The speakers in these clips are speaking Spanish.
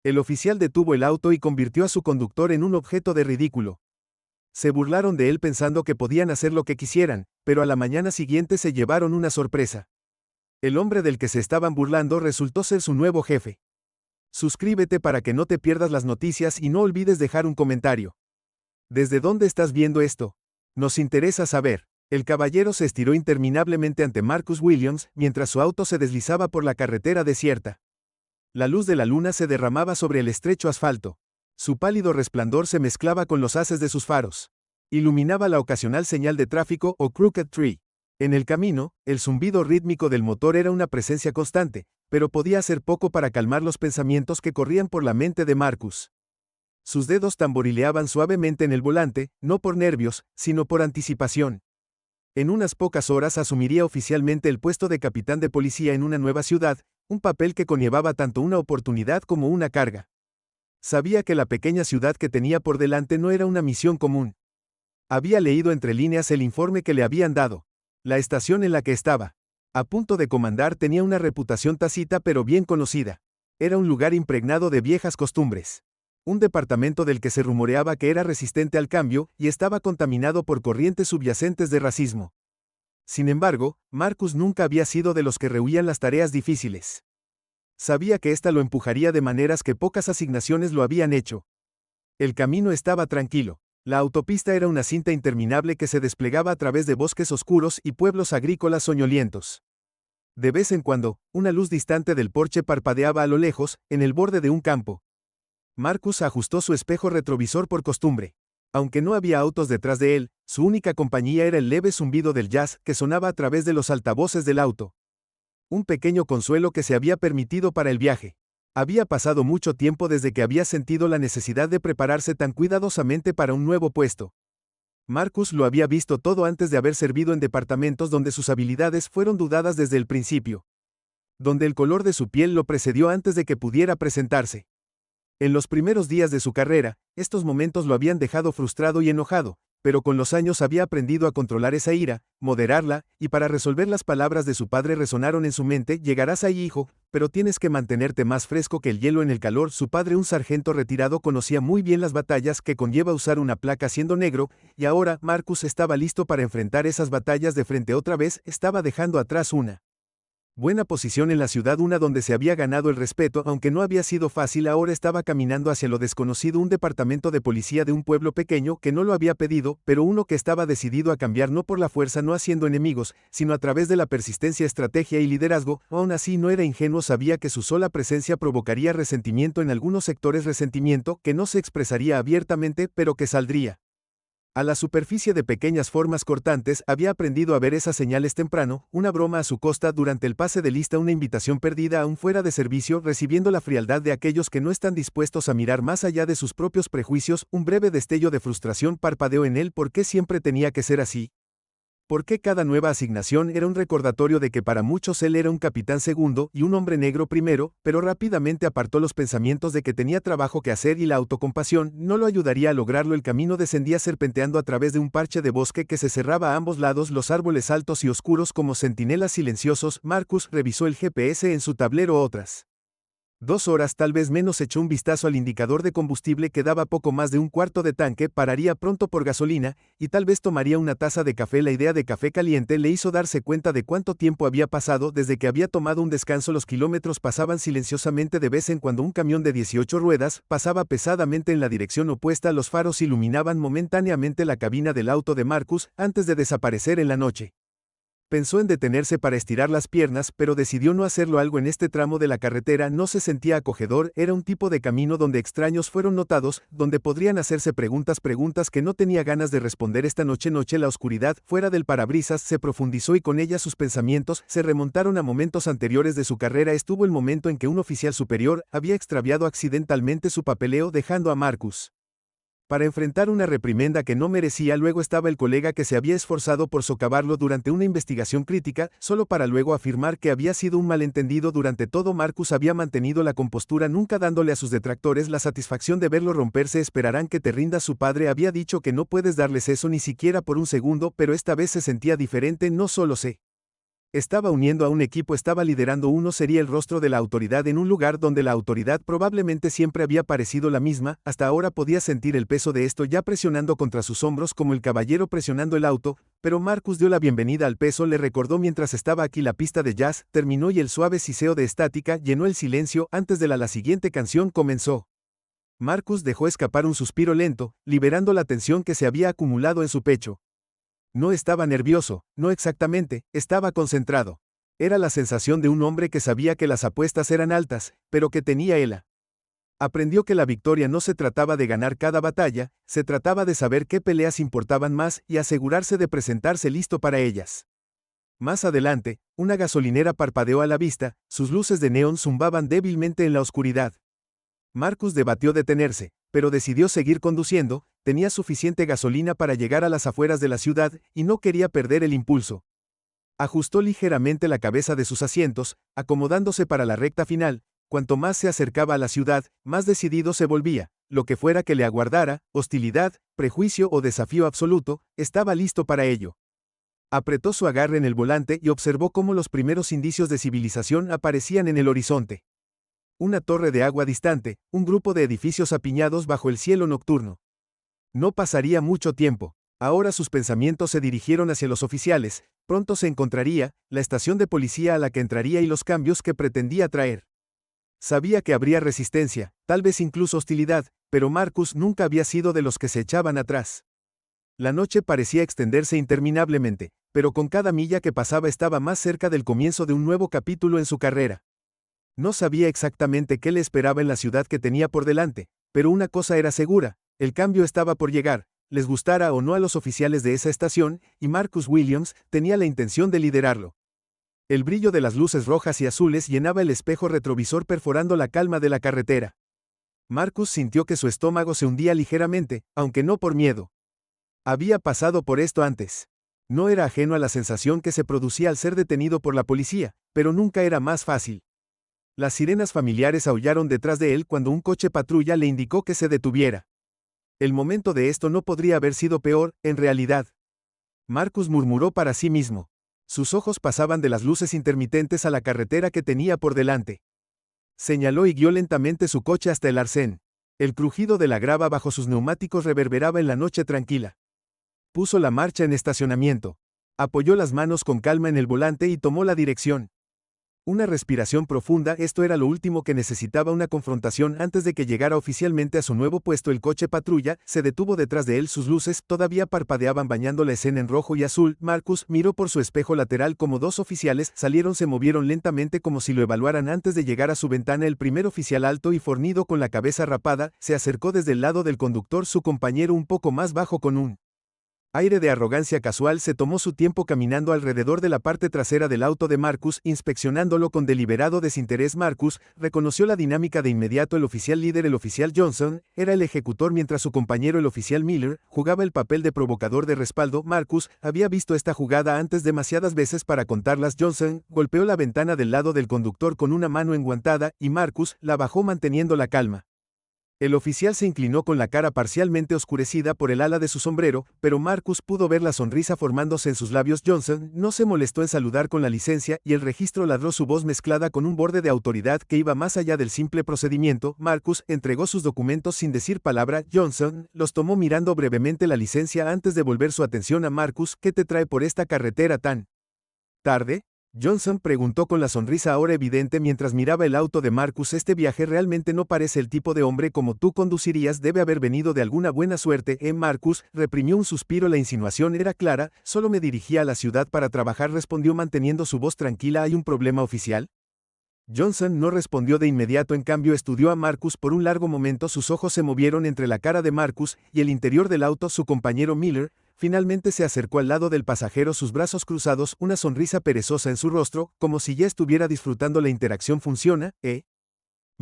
El oficial detuvo el auto y convirtió a su conductor en un objeto de ridículo. Se burlaron de él pensando que podían hacer lo que quisieran, pero a la mañana siguiente se llevaron una sorpresa. El hombre del que se estaban burlando resultó ser su nuevo jefe. Suscríbete para que no te pierdas las noticias y no olvides dejar un comentario. ¿Desde dónde estás viendo esto? Nos interesa saber. El caballero se estiró interminablemente ante Marcus Williams mientras su auto se deslizaba por la carretera desierta. La luz de la luna se derramaba sobre el estrecho asfalto. Su pálido resplandor se mezclaba con los haces de sus faros. Iluminaba la ocasional señal de tráfico o Crooked Tree. En el camino, el zumbido rítmico del motor era una presencia constante, pero podía hacer poco para calmar los pensamientos que corrían por la mente de Marcus. Sus dedos tamborileaban suavemente en el volante, no por nervios, sino por anticipación. En unas pocas horas asumiría oficialmente el puesto de capitán de policía en una nueva ciudad, un papel que conllevaba tanto una oportunidad como una carga. Sabía que la pequeña ciudad que tenía por delante no era una misión común. Había leído entre líneas el informe que le habían dado. La estación en la que estaba, a punto de comandar, tenía una reputación tácita pero bien conocida. Era un lugar impregnado de viejas costumbres. Un departamento del que se rumoreaba que era resistente al cambio y estaba contaminado por corrientes subyacentes de racismo. Sin embargo, Marcus nunca había sido de los que rehuían las tareas difíciles. Sabía que ésta lo empujaría de maneras que pocas asignaciones lo habían hecho. El camino estaba tranquilo. La autopista era una cinta interminable que se desplegaba a través de bosques oscuros y pueblos agrícolas soñolientos. De vez en cuando, una luz distante del porche parpadeaba a lo lejos, en el borde de un campo. Marcus ajustó su espejo retrovisor por costumbre. Aunque no había autos detrás de él, su única compañía era el leve zumbido del jazz que sonaba a través de los altavoces del auto. Un pequeño consuelo que se había permitido para el viaje. Había pasado mucho tiempo desde que había sentido la necesidad de prepararse tan cuidadosamente para un nuevo puesto. Marcus lo había visto todo antes de haber servido en departamentos donde sus habilidades fueron dudadas desde el principio. Donde el color de su piel lo precedió antes de que pudiera presentarse. En los primeros días de su carrera, estos momentos lo habían dejado frustrado y enojado, pero con los años había aprendido a controlar esa ira, moderarla, y para resolver las palabras de su padre resonaron en su mente: llegarás ahí, hijo, pero tienes que mantenerte más fresco que el hielo en el calor. Su padre, un sargento retirado, conocía muy bien las batallas que conlleva usar una placa siendo negro, y ahora Marcus estaba listo para enfrentar esas batallas de frente otra vez. Estaba dejando atrás una buena posición en la ciudad, una donde se había ganado el respeto, aunque no había sido fácil. Ahora estaba caminando hacia lo desconocido, un departamento de policía de un pueblo pequeño que no lo había pedido, pero uno que estaba decidido a cambiar, no por la fuerza, no haciendo enemigos, sino a través de la persistencia, estrategia y liderazgo. Aún así no era ingenuo, sabía que su sola presencia provocaría resentimiento en algunos sectores, resentimiento que no se expresaría abiertamente, pero que saldría a la superficie de pequeñas formas cortantes. Había aprendido a ver esas señales temprano: una broma a su costa durante el pase de lista, una invitación perdida aún fuera de servicio, recibiendo la frialdad de aquellos que no están dispuestos a mirar más allá de sus propios prejuicios. Un breve destello de frustración parpadeó en él. ¿Por qué siempre tenía que ser así? ¿Por qué cada nueva asignación era un recordatorio de que para muchos él era un capitán segundo y un hombre negro primero? Pero rápidamente apartó los pensamientos de que tenía trabajo que hacer y la autocompasión no lo ayudaría a lograrlo. El camino descendía serpenteando a través de un parche de bosque que se cerraba a ambos lados, los árboles altos y oscuros como centinelas silenciosos. Marcus revisó el GPS en su tablero otras 2 horas, tal vez menos. Echó un vistazo al indicador de combustible que daba poco más de un cuarto de tanque. Pararía pronto por gasolina, y tal vez tomaría una taza de café. La idea de café caliente le hizo darse cuenta de cuánto tiempo había pasado desde que había tomado un descanso. Los kilómetros pasaban silenciosamente. De vez en cuando un camión de 18 ruedas pasaba pesadamente en la dirección opuesta. Los faros iluminaban momentáneamente la cabina del auto de Marcus antes de desaparecer en la noche. Pensó en detenerse para estirar las piernas, pero decidió no hacerlo. Algo en este tramo de la carretera no se sentía acogedor. Era un tipo de camino donde extraños fueron notados, donde podrían hacerse preguntas que no tenía ganas de responder. Esta noche la oscuridad fuera del parabrisas se profundizó y con ella sus pensamientos se remontaron a momentos anteriores de su carrera. Estuvo el momento en que un oficial superior había extraviado accidentalmente su papeleo, dejando a Marcus para enfrentar una reprimenda que no merecía. Luego estaba el colega que se había esforzado por socavarlo durante una investigación crítica, solo para luego afirmar que había sido un malentendido. Durante todo, Marcus había mantenido la compostura, nunca dándole a sus detractores la satisfacción de verlo romperse. Esperarán que te rindas. Su padre había dicho que no puedes darles eso ni siquiera por un segundo, pero esta vez se sentía diferente. No solo se Estaba uniendo a un equipo, estaba liderando uno, sería el rostro de la autoridad en un lugar donde la autoridad probablemente siempre había parecido la misma, hasta ahora podía sentir el peso de esto ya presionando contra sus hombros como el caballero presionando el auto, pero Marcus dio la bienvenida al peso, le recordó mientras estaba aquí la pista de jazz, terminó y el suave siseo de estática llenó el silencio antes de la siguiente canción comenzó. Marcus dejó escapar un suspiro lento, liberando la tensión que se había acumulado en su pecho. No estaba nervioso, no exactamente, estaba concentrado. Era la sensación de un hombre que sabía que las apuestas eran altas, pero que tenía ela. Aprendió que la victoria no se trataba de ganar cada batalla, se trataba de saber qué peleas importaban más y asegurarse de presentarse listo para ellas. Más adelante, una gasolinera parpadeó a la vista, sus luces de neón zumbaban débilmente en la oscuridad. Marcus debatió detenerse, pero decidió seguir conduciendo, tenía suficiente gasolina para llegar a las afueras de la ciudad y no quería perder el impulso. Ajustó ligeramente la cabeza de sus asientos, acomodándose para la recta final. Cuanto más se acercaba a la ciudad, más decidido se volvía. Lo que fuera que le aguardara, hostilidad, prejuicio o desafío absoluto, estaba listo para ello. Apretó su agarre en el volante y observó cómo los primeros indicios de civilización aparecían en el horizonte. Una torre de agua distante, un grupo de edificios apiñados bajo el cielo nocturno. No pasaría mucho tiempo. Ahora sus pensamientos se dirigieron hacia los oficiales, pronto se encontraría, la estación de policía a la que entraría y los cambios que pretendía traer. Sabía que habría resistencia, tal vez incluso hostilidad, pero Marcus nunca había sido de los que se echaban atrás. La noche parecía extenderse interminablemente, pero con cada milla que pasaba estaba más cerca del comienzo de un nuevo capítulo en su carrera. No sabía exactamente qué le esperaba en la ciudad que tenía por delante, pero una cosa era segura, el cambio estaba por llegar, les gustara o no a los oficiales de esa estación, y Marcus Williams tenía la intención de liderarlo. El brillo de las luces rojas y azules llenaba el espejo retrovisor perforando la calma de la carretera. Marcus sintió que su estómago se hundía ligeramente, aunque no por miedo. Había pasado por esto antes. No era ajeno a la sensación que se producía al ser detenido por la policía, pero nunca era más fácil. Las sirenas familiares aullaron detrás de él cuando un coche patrulla le indicó que se detuviera. El momento de esto no podría haber sido peor, en realidad. Marcus murmuró para sí mismo. Sus ojos pasaban de las luces intermitentes a la carretera que tenía por delante. Señaló y guió lentamente su coche hasta el arcén. El crujido de la grava bajo sus neumáticos reverberaba en la noche tranquila. Puso la marcha en estacionamiento. Apoyó las manos con calma en el volante y tomó la dirección. Una respiración profunda, esto era lo último que necesitaba, una confrontación antes de que llegara oficialmente a su nuevo puesto. El coche patrulla se detuvo detrás de él, sus luces todavía parpadeaban bañando la escena en rojo y azul. Marcus miró por su espejo lateral como dos oficiales salieron, se movieron lentamente como si lo evaluaran antes de llegar a su ventana. El primer oficial, alto y fornido con la cabeza rapada, se acercó desde el lado del conductor, su compañero un poco más bajo con un aire de arrogancia casual se tomó su tiempo caminando alrededor de la parte trasera del auto de Marcus, inspeccionándolo con deliberado desinterés. Marcus reconoció la dinámica de inmediato. El oficial líder, el oficial Johnson, era el ejecutor mientras su compañero, el oficial Miller, jugaba el papel de provocador de respaldo. Marcus había visto esta jugada antes demasiadas veces para contarlas. Johnson golpeó la ventana del lado del conductor con una mano enguantada y Marcus la bajó manteniendo la calma. El oficial se inclinó con la cara parcialmente oscurecida por el ala de su sombrero, pero Marcus pudo ver la sonrisa formándose en sus labios. Johnson no se molestó en saludar con la licencia y el registro ladró, su voz mezclada con un borde de autoridad que iba más allá del simple procedimiento. Marcus entregó sus documentos sin decir palabra. Johnson los tomó mirando brevemente la licencia antes de volver su atención a Marcus. ¿Qué te trae por esta carretera tan tarde? Johnson preguntó con la sonrisa ahora evidente mientras miraba el auto de Marcus. Este viaje realmente no parece el tipo de hombre como tú conducirías, debe haber venido de alguna buena suerte. Marcus reprimió un suspiro, la insinuación era clara, solo me dirigía a la ciudad para trabajar, respondió manteniendo su voz tranquila. ¿Hay un problema oficial? Johnson no respondió de inmediato, en cambio estudió a Marcus por un largo momento, sus ojos se movieron entre la cara de Marcus y el interior del auto. Su compañero Miller finalmente se acercó al lado del pasajero, sus brazos cruzados, una sonrisa perezosa en su rostro, como si ya estuviera disfrutando la interacción. ¿Funciona,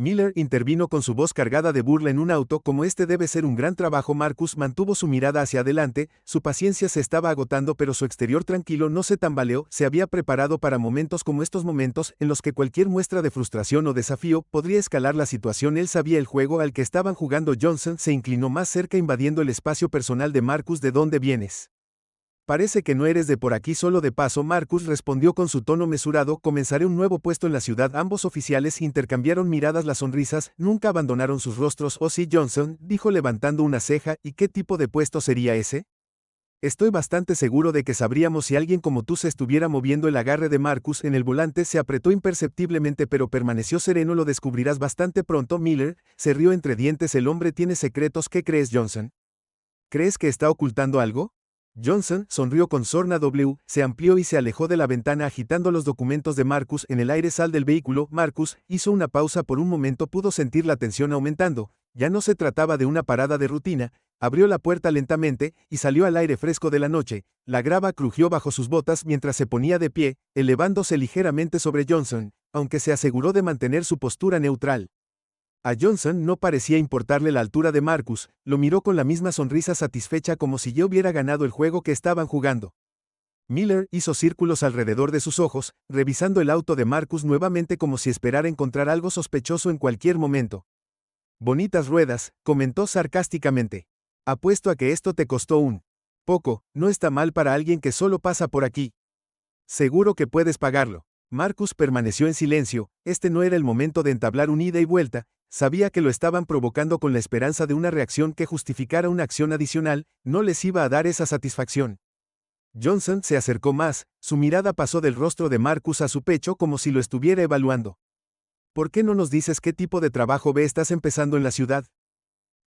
Miller intervino con su voz cargada de burla. En un auto como este debe ser un gran trabajo. Marcus mantuvo su mirada hacia adelante, su paciencia se estaba agotando pero su exterior tranquilo no se tambaleó, se había preparado para momentos como estos, momentos en los que cualquier muestra de frustración o desafío podría escalar la situación. Él sabía el juego al que estaban jugando. Johnson se inclinó más cerca invadiendo el espacio personal de Marcus. ¿De dónde vienes? Parece que no eres de por aquí solo de paso. Marcus respondió con su tono mesurado. Comenzaré un nuevo puesto en la ciudad. Ambos oficiales intercambiaron miradas. Las sonrisas nunca abandonaron sus rostros. Oh sí, Johnson, dijo levantando una ceja. ¿Y qué tipo de puesto sería ese? Estoy bastante seguro de que sabríamos si alguien como tú se estuviera moviendo. El agarre de Marcus en el volante se apretó imperceptiblemente pero permaneció sereno. Lo descubrirás bastante pronto. Miller se rió entre dientes. El hombre tiene secretos. ¿Qué crees, Johnson? ¿Crees que está ocultando algo? Johnson sonrió con sorna W, se amplió y se alejó de la ventana agitando los documentos de Marcus en el aire. Sal del vehículo. Marcus hizo una pausa por un momento. Pudo sentir la tensión aumentando. Ya no se trataba de una parada de rutina. Abrió la puerta lentamente y salió al aire fresco de la noche. La grava crujió bajo sus botas mientras se ponía de pie, elevándose ligeramente sobre Johnson, aunque se aseguró de mantener su postura neutral. A Johnson no parecía importarle la altura de Marcus, lo miró con la misma sonrisa satisfecha como si ya hubiera ganado el juego que estaban jugando. Miller hizo círculos alrededor de sus ojos, revisando el auto de Marcus nuevamente como si esperara encontrar algo sospechoso en cualquier momento. Bonitas ruedas, comentó sarcásticamente. Apuesto a que esto te costó un poco. No está mal para alguien que solo pasa por aquí. Seguro que puedes pagarlo. Marcus permaneció en silencio. Este no era el momento de entablar un ida y vuelta. Sabía que lo estaban provocando con la esperanza de una reacción que justificara una acción adicional. No les iba a dar esa satisfacción. Johnson se acercó más. Su mirada pasó del rostro de Marcus a su pecho como si lo estuviera evaluando. ¿Por qué no nos dices qué tipo de trabajo estás empezando en la ciudad?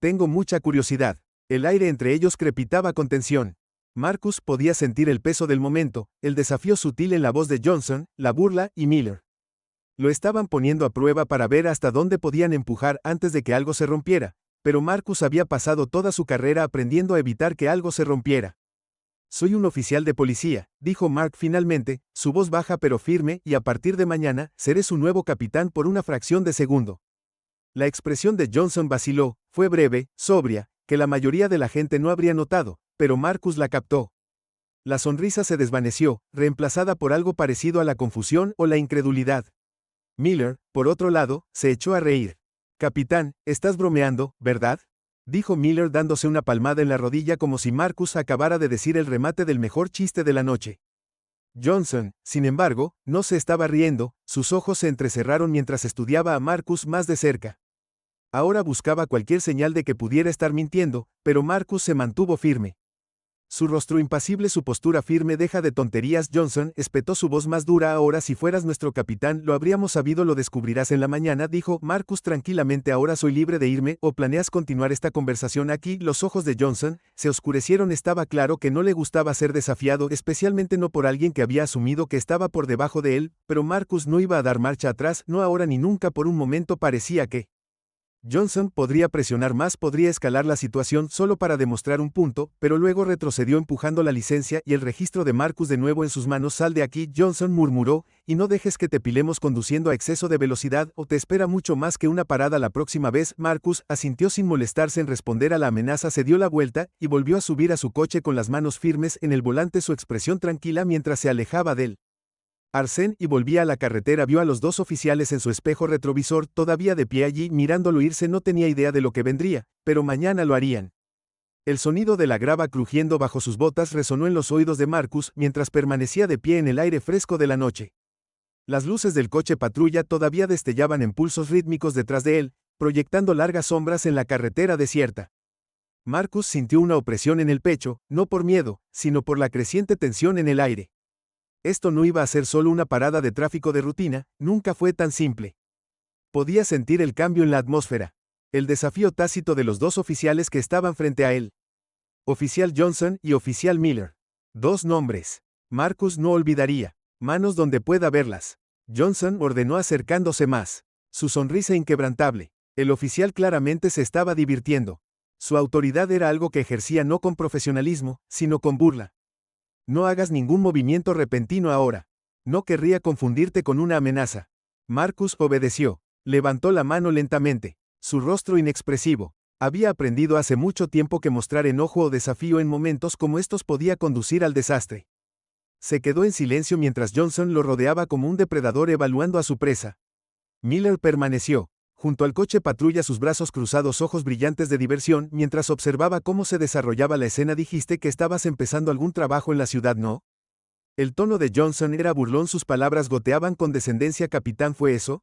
Tengo mucha curiosidad. El aire entre ellos crepitaba con tensión. Marcus podía sentir el peso del momento, el desafío sutil en la voz de Johnson, la burla y Miller. Lo estaban poniendo a prueba para ver hasta dónde podían empujar antes de que algo se rompiera, pero Marcus había pasado toda su carrera aprendiendo a evitar que algo se rompiera. Soy un oficial de policía, dijo Mark finalmente, su voz baja pero firme, y a partir de mañana, seré su nuevo capitán por una fracción de segundo. La expresión de Johnson vaciló, fue breve, sobria, que la mayoría de la gente no habría notado, pero Marcus la captó. La sonrisa se desvaneció, reemplazada por algo parecido a la confusión o la incredulidad. Miller, por otro lado, se echó a reír. Capitán, estás bromeando, ¿verdad? Dijo Miller dándose una palmada en la rodilla como si Marcus acabara de decir el remate del mejor chiste de la noche. Johnson, sin embargo, no se estaba riendo, sus ojos se entrecerraron mientras estudiaba a Marcus más de cerca. Ahora buscaba cualquier señal de que pudiera estar mintiendo, pero Marcus se mantuvo firme. Su rostro impasible, su postura firme. Deja de tonterías, Johnson, espetó su voz más dura. Ahora si fueras nuestro capitán lo habríamos sabido. Lo descubrirás en la mañana, dijo Marcus tranquilamente. Ahora soy libre de irme, ¿o planeas continuar esta conversación aquí? Los ojos de Johnson se oscurecieron. Estaba claro que no le gustaba ser desafiado, especialmente no por alguien que había asumido que estaba por debajo de él, pero Marcus no iba a dar marcha atrás, no ahora ni nunca. Por un momento parecía que Johnson podría presionar más, podría escalar la situación solo para demostrar un punto, pero luego retrocedió empujando la licencia y el registro de Marcus de nuevo en sus manos. Sal de aquí, Johnson murmuró, y no dejes que te pilemos conduciendo a exceso de velocidad o te espera mucho más que una parada la próxima vez. Marcus asintió sin molestarse en responder a la amenaza. Se dio la vuelta y volvió a subir a su coche con las manos firmes en el volante, su expresión tranquila mientras se alejaba de él. Arsène y volvía a la carretera. Vio a los dos oficiales en su espejo retrovisor, todavía de pie allí mirándolo irse. No tenía idea de lo que vendría, pero mañana lo harían. El sonido de la grava crujiendo bajo sus botas resonó en los oídos de Marcus mientras permanecía de pie en el aire fresco de la noche. Las luces del coche patrulla todavía destellaban en pulsos rítmicos detrás de él, proyectando largas sombras en la carretera desierta. Marcus sintió una opresión en el pecho, no por miedo, sino por la creciente tensión en el aire. Esto no iba a ser solo una parada de tráfico de rutina, nunca fue tan simple. Podía sentir el cambio en la atmósfera. El desafío tácito de los dos oficiales que estaban frente a él. Oficial Johnson y Oficial Miller. Dos nombres. Marcus no olvidaría. Manos donde pueda verlas. Johnson ordenó acercándose más. Su sonrisa inquebrantable. El oficial claramente se estaba divirtiendo. Su autoridad era algo que ejercía no con profesionalismo, sino con burla. No hagas ningún movimiento repentino ahora. No querría confundirte con una amenaza. Marcus obedeció. Levantó la mano lentamente. Su rostro inexpresivo. Había aprendido hace mucho tiempo que mostrar enojo o desafío en momentos como estos podía conducir al desastre. Se quedó en silencio mientras Johnson lo rodeaba como un depredador evaluando a su presa. Miller permaneció Junto al coche patrulla, sus brazos cruzados, ojos brillantes de diversión, mientras observaba cómo se desarrollaba la escena. Dijiste que estabas empezando algún trabajo en la ciudad, ¿no? El tono de Johnson era burlón, sus palabras goteaban con descendencia. Capitán, ¿fue eso?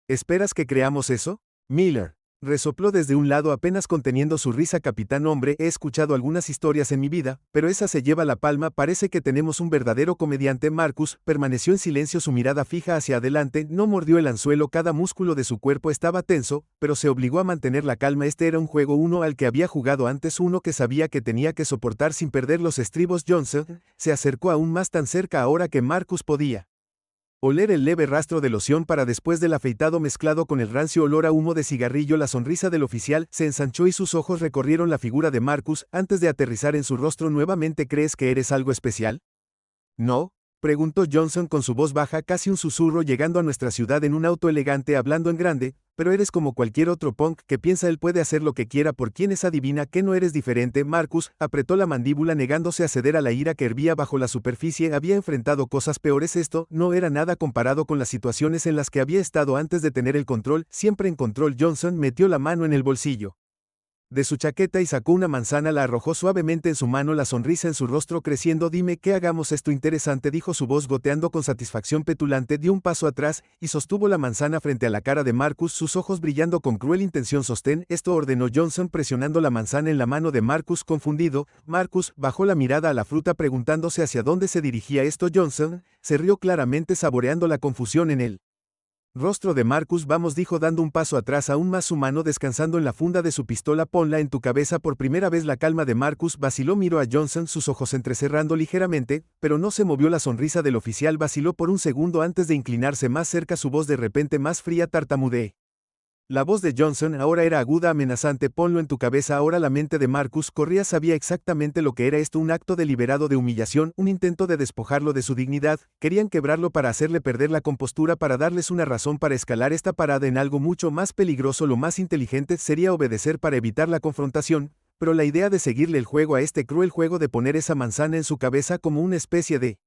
¿Esperas que creamos eso? Miller resopló desde un lado, apenas conteniendo su risa. Capitán, hombre, he escuchado algunas historias en mi vida, pero esa se lleva la palma. Parece que tenemos un verdadero comediante. Marcus permaneció en silencio, su mirada fija hacia adelante, no mordió el anzuelo, cada músculo de su cuerpo estaba tenso, pero se obligó a mantener la calma. Este era un juego, uno al que había jugado antes, uno que sabía que tenía que soportar sin perder los estribos. Johnson se acercó aún más, tan cerca ahora que Marcus podía oler el leve rastro de loción para después del afeitado mezclado con el rancio olor a humo de cigarrillo. La sonrisa del oficial se ensanchó y sus ojos recorrieron la figura de Marcus antes de aterrizar en su rostro nuevamente. ¿Crees que eres algo especial? ¿No? Preguntó Johnson con su voz baja, casi un susurro. Llegando a nuestra ciudad en un auto elegante, hablando en grande, pero eres como cualquier otro punk que piensa él puede hacer lo que quiera por quienes. Adivina que no eres diferente. Marcus apretó la mandíbula, negándose a ceder a la ira que hervía bajo la superficie. Había enfrentado cosas peores, esto no era nada comparado con las situaciones en las que había estado antes de tener el control, siempre en control. Johnson metió la mano en el bolsillo de su chaqueta y sacó una manzana, la arrojó suavemente en su mano, la sonrisa en su rostro creciendo. Dime que hagamos esto. Interesante, dijo, su voz goteando con satisfacción. Petulante dio un paso atrás y sostuvo la manzana frente a la cara de Marcus, sus ojos brillando con cruel intención. Sostén esto, ordenó Johnson presionando la manzana en la mano de Marcus. Confundido, Marcus bajó la mirada a la fruta preguntándose hacia dónde se dirigía esto. Johnson se rió claramente, saboreando la confusión en él rostro de Marcus. Vamos, dijo dando un paso atrás, aún más su mano descansando en la funda de su pistola. Ponla en tu cabeza. Por primera vez la calma de Marcus vaciló, miró a Johnson, sus ojos entrecerrando ligeramente, pero no se movió. La sonrisa del oficial vaciló por un segundo antes de inclinarse más cerca, su voz de repente más fría. Tartamudeé. La voz de Johnson ahora era aguda, amenazante. Ponlo en tu cabeza. Ahora la mente de Marcus corría, sabía exactamente lo que era esto, un acto deliberado de humillación, un intento de despojarlo de su dignidad. Querían quebrarlo para hacerle perder la compostura, para darles una razón para escalar esta parada en algo mucho más peligroso. Lo más inteligente sería obedecer para evitar la confrontación, pero la idea de seguirle el juego a este cruel juego de poner esa manzana en su cabeza como una especie de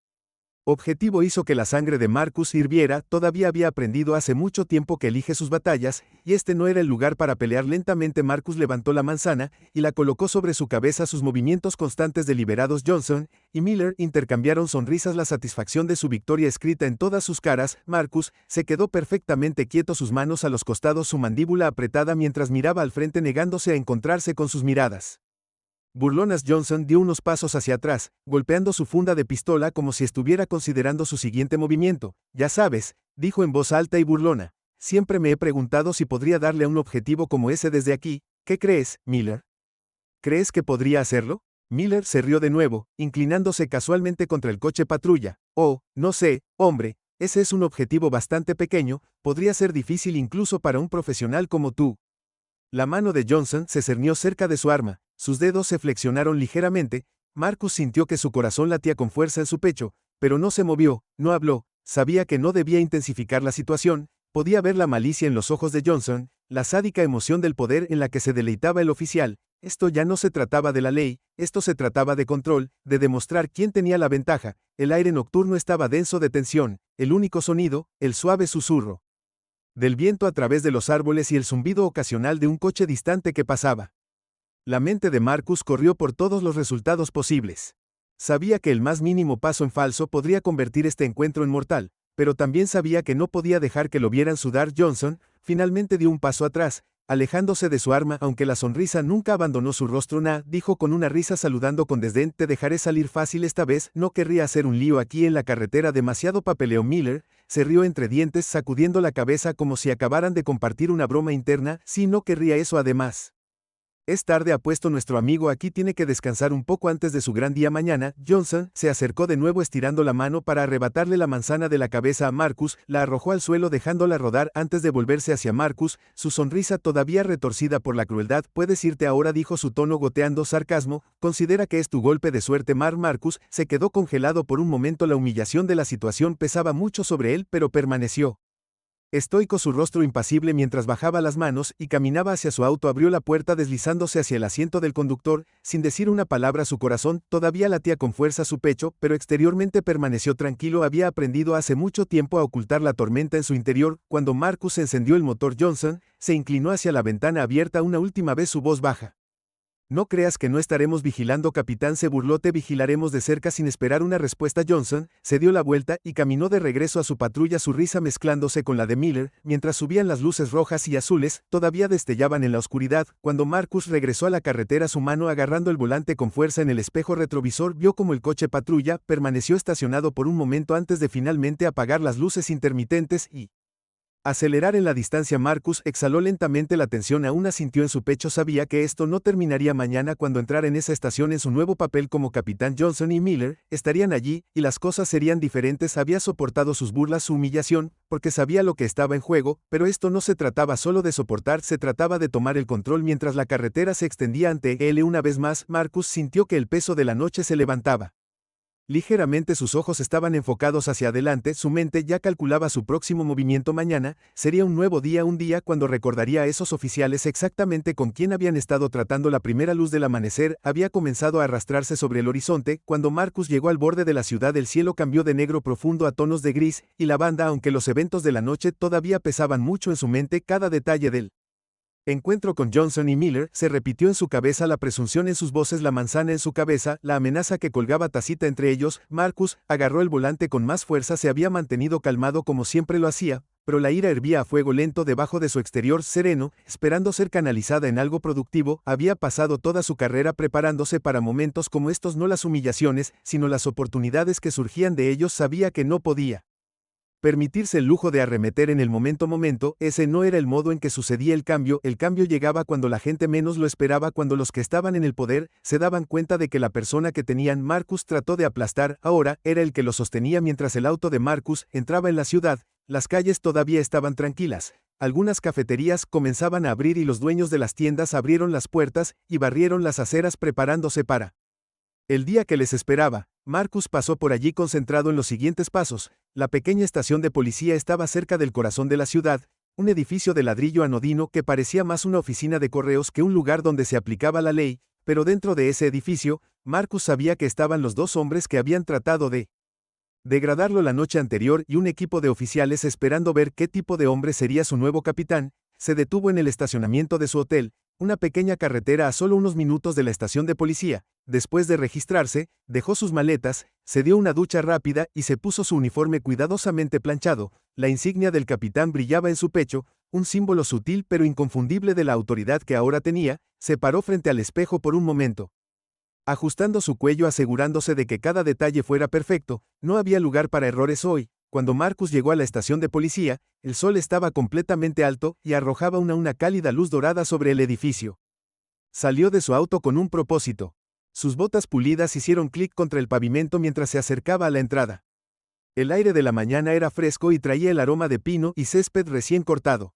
objetivo hizo que la sangre de Marcus hirviera. Todavía había aprendido hace mucho tiempo que elige sus batallas, y este no era el lugar para pelear. Lentamente Marcus levantó la manzana y la colocó sobre su cabeza, sus movimientos constantes deliberados. Johnson y Miller intercambiaron sonrisas, la satisfacción de su victoria escrita en todas sus caras. Marcus se quedó perfectamente quieto, sus manos a los costados, su mandíbula apretada mientras miraba al frente, negándose a encontrarse con sus miradas burlonas. Johnson dio unos pasos hacia atrás, golpeando su funda de pistola como si estuviera considerando su siguiente movimiento. Ya sabes, dijo en voz alta y burlona, siempre me he preguntado si podría darle a un objetivo como ese desde aquí. ¿Qué crees, Miller? ¿Crees que podría hacerlo? Miller se rió de nuevo, inclinándose casualmente contra el coche patrulla. Oh, no sé, hombre, ese es un objetivo bastante pequeño, podría ser difícil incluso para un profesional como tú. La mano de Johnson se cernió cerca de su arma, sus dedos se flexionaron ligeramente. Marcus sintió que su corazón latía con fuerza en su pecho, pero no se movió, no habló. Sabía que no debía intensificar la situación, podía ver la malicia en los ojos de Johnson, la sádica emoción del poder en la que se deleitaba el oficial. Esto ya no se trataba de la ley, esto se trataba de control, de demostrar quién tenía la ventaja. El aire nocturno estaba denso de tensión, el único sonido, el suave susurro del viento a través de los árboles y el zumbido ocasional de un coche distante que pasaba. La mente de Marcus corrió por todos los resultados posibles. Sabía que el más mínimo paso en falso podría convertir este encuentro en mortal, pero también sabía que no podía dejar que lo vieran sudar. Johnson finalmente dio un paso atrás, alejándose de su arma, aunque la sonrisa nunca abandonó su rostro. Dijo con una risa, saludando con desdén, te dejaré salir fácil esta vez, no querría hacer un lío aquí en la carretera, demasiado papeleo. Miller se rió entre dientes, sacudiendo la cabeza como si acabaran de compartir una broma interna. Sí, no querría eso. Además, es tarde, apuesto, nuestro amigo aquí tiene que descansar un poco antes de su gran día mañana. Johnson se acercó de nuevo estirando la mano para arrebatarle la manzana de la cabeza a Marcus, la arrojó al suelo dejándola rodar antes de volverse hacia Marcus, su sonrisa todavía retorcida por la crueldad. Puedes irte ahora, dijo, su tono goteando sarcasmo. Considera que es tu golpe de suerte. Marcus se quedó congelado por un momento, la humillación de la situación pesaba mucho sobre él, pero permaneció Estoico, su rostro impasible mientras bajaba las manos y caminaba hacia su auto, abrió la puerta deslizándose hacia el asiento del conductor, sin decir una palabra. Su corazón todavía latía con fuerza su pecho, pero exteriormente permaneció tranquilo. Había aprendido hace mucho tiempo a ocultar la tormenta en su interior. Cuando Marcus encendió el motor, Johnson se inclinó hacia la ventana abierta una última vez, su voz baja. No creas que no estaremos vigilando, capitán, se burló. Te vigilaremos de cerca. Sin esperar una respuesta, Johnson se dio la vuelta y caminó de regreso a su patrulla, su risa mezclándose con la de Miller, mientras subían las luces rojas y azules, todavía destellaban en la oscuridad. Cuando Marcus regresó a la carretera, su mano agarrando el volante con fuerza en el espejo retrovisor, vio como el coche patrulla permaneció estacionado por un momento antes de finalmente apagar las luces intermitentes y acelerar en la distancia. Marcus exhaló lentamente, la tensión aún asintió en su pecho. Sabía que esto no terminaría mañana. Cuando entrara en esa estación en su nuevo papel como capitán, Johnson y Miller estarían allí, y las cosas serían diferentes. Había soportado sus burlas, su humillación, porque sabía lo que estaba en juego, pero esto no se trataba solo de soportar, se trataba de tomar el control. Mientras la carretera se extendía ante él una vez más, Marcus sintió que el peso de la noche se levantaba. Ligeramente sus ojos estaban enfocados hacia adelante, su mente ya calculaba su próximo movimiento. Mañana sería un nuevo día, un día cuando recordaría a esos oficiales exactamente con quien habían estado tratando. La primera luz del amanecer había comenzado a arrastrarse sobre el horizonte. Cuando Marcus llegó al borde de la ciudad, el cielo cambió de negro profundo a tonos de gris y lavanda. Aunque los eventos de la noche todavía pesaban mucho en su mente, cada detalle del encuentro con Johnson y Miller se repitió en su cabeza, la presunción en sus voces, la manzana en su cabeza, la amenaza que colgaba tácita entre ellos. Marcus agarró el volante con más fuerza. Se había mantenido calmado como siempre lo hacía, pero la ira hervía a fuego lento debajo de su exterior sereno, esperando ser canalizada en algo productivo. Había pasado toda su carrera preparándose para momentos como estos, no las humillaciones, sino las oportunidades que surgían de ellos. Sabía que no podía permitirse el lujo de arremeter en el momento. Ese no era el modo en que sucedía el cambio llegaba cuando la gente menos lo esperaba, cuando los que estaban en el poder se daban cuenta de que la persona que tenían Marcus trató de aplastar ahora era el que lo sostenía. Mientras el auto de Marcus entraba en la ciudad, las calles todavía estaban tranquilas. Algunas cafeterías comenzaban a abrir y los dueños de las tiendas abrieron las puertas y barrieron las aceras preparándose para el día que les esperaba. Marcus pasó por allí concentrado en los siguientes pasos. La pequeña estación de policía estaba cerca del corazón de la ciudad, un edificio de ladrillo anodino que parecía más una oficina de correos que un lugar donde se aplicaba la ley, pero dentro de ese edificio, Marcus sabía que estaban los dos hombres que habían tratado de degradarlo la noche anterior y un equipo de oficiales esperando ver qué tipo de hombre sería su nuevo capitán. Se detuvo en el estacionamiento de su hotel, una pequeña carretera a solo unos minutos de la estación de policía. Después de registrarse, dejó sus maletas, se dio una ducha rápida y se puso su uniforme cuidadosamente planchado. La insignia del capitán brillaba en su pecho, un símbolo sutil pero inconfundible de la autoridad que ahora tenía. Se paró frente al espejo por un momento, ajustando su cuello, asegurándose de que cada detalle fuera perfecto. No había lugar para errores hoy. Cuando Marcus llegó a la estación de policía, el sol estaba completamente alto y arrojaba una cálida luz dorada sobre el edificio. Salió de su auto con un propósito. Sus botas pulidas hicieron clic contra el pavimento mientras se acercaba a la entrada. El aire de la mañana era fresco y traía el aroma de pino y césped recién cortado.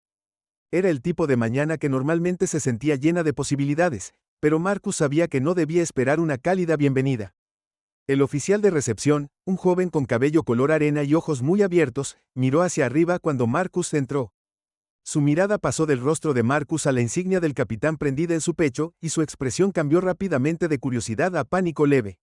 Era el tipo de mañana que normalmente se sentía llena de posibilidades, pero Marcus sabía que no debía esperar una cálida bienvenida. El oficial de recepción, un joven con cabello color arena y ojos muy abiertos, miró hacia arriba cuando Marcus entró. Su mirada pasó del rostro de Marcus a la insignia del capitán prendida en su pecho, y su expresión cambió rápidamente de curiosidad a pánico leve.